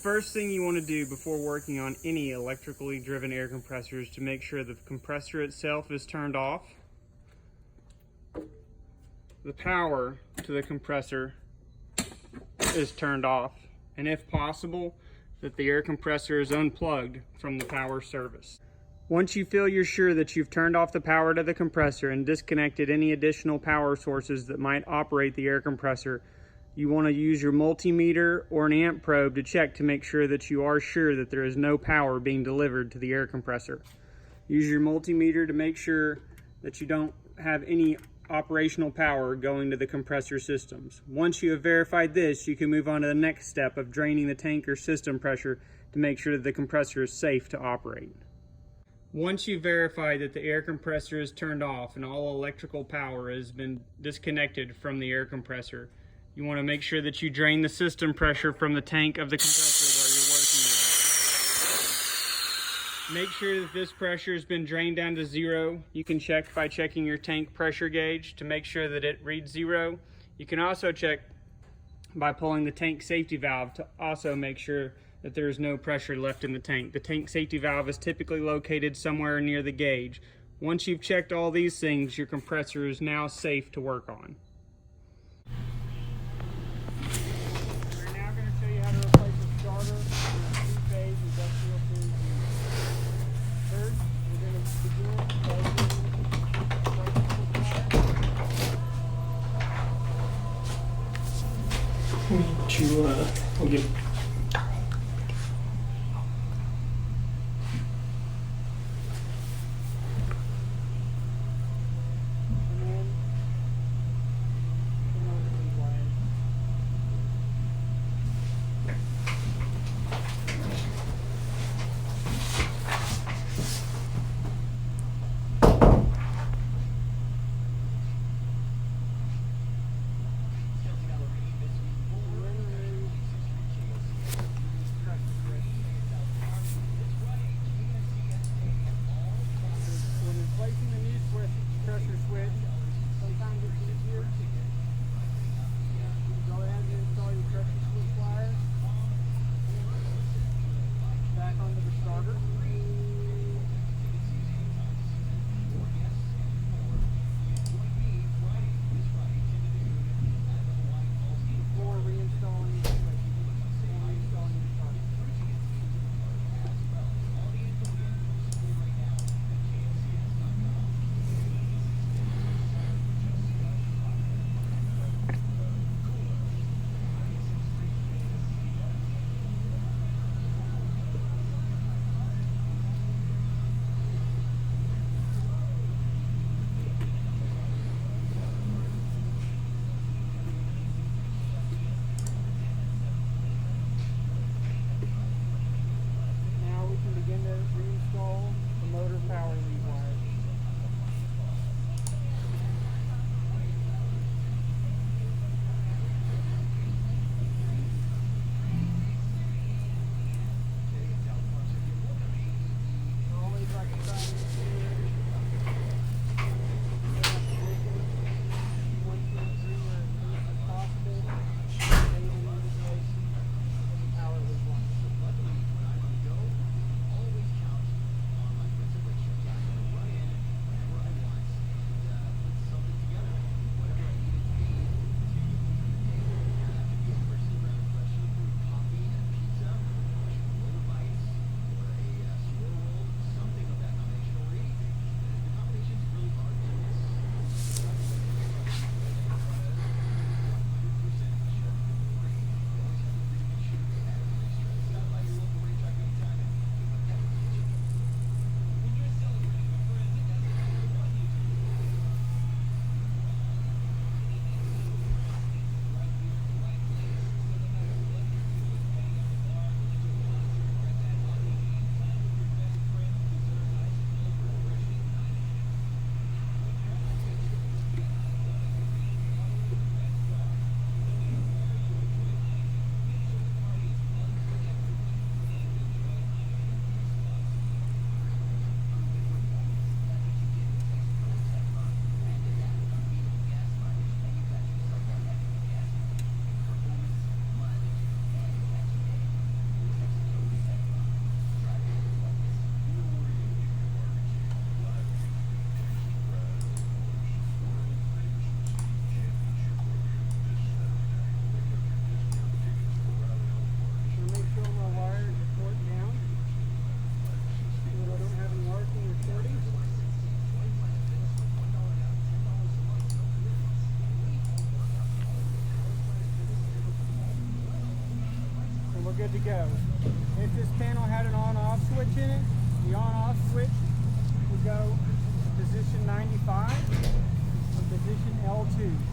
first thing you want to do before working on any electrically driven air compressor is to make sure the compressor itself is turned off, the power to the compressor is turned off, and if possible, that the air compressor is unplugged from the power service. Once you feel you're sure that you've turned off the power to the compressor and disconnected any additional power sources that might operate the air compressor, you want to use your multimeter or an amp probe to check to make sure that you are sure that there is no power being delivered to the air compressor. Use your multimeter to make sure that you don't have any operational power going to the compressor systems. Once you have verified this, you can move on to the next step of draining the tank or system pressure to make sure that the compressor is safe to operate. Once you've verified that the air compressor is turned off and all electrical power has been disconnected from the air compressor, you want to make sure that you drain the system pressure from the tank of the compressor where you're working with. Make sure that this pressure has been drained down to zero. You can check by checking your tank pressure gauge to make sure that it reads zero. You can also check by pulling the tank safety valve to also make sure that there is no pressure left in the tank. The tank safety valve is typically located somewhere near the gauge. Once you've checked all these things, your compressor is now safe to work on. We're now going to show you how to replace a starter with a two-phase industrial series unit. First, we're going to begin by we'll get and we're good to go. If this panel had an on-off switch in it, the on-off switch would go position 95 and position L2.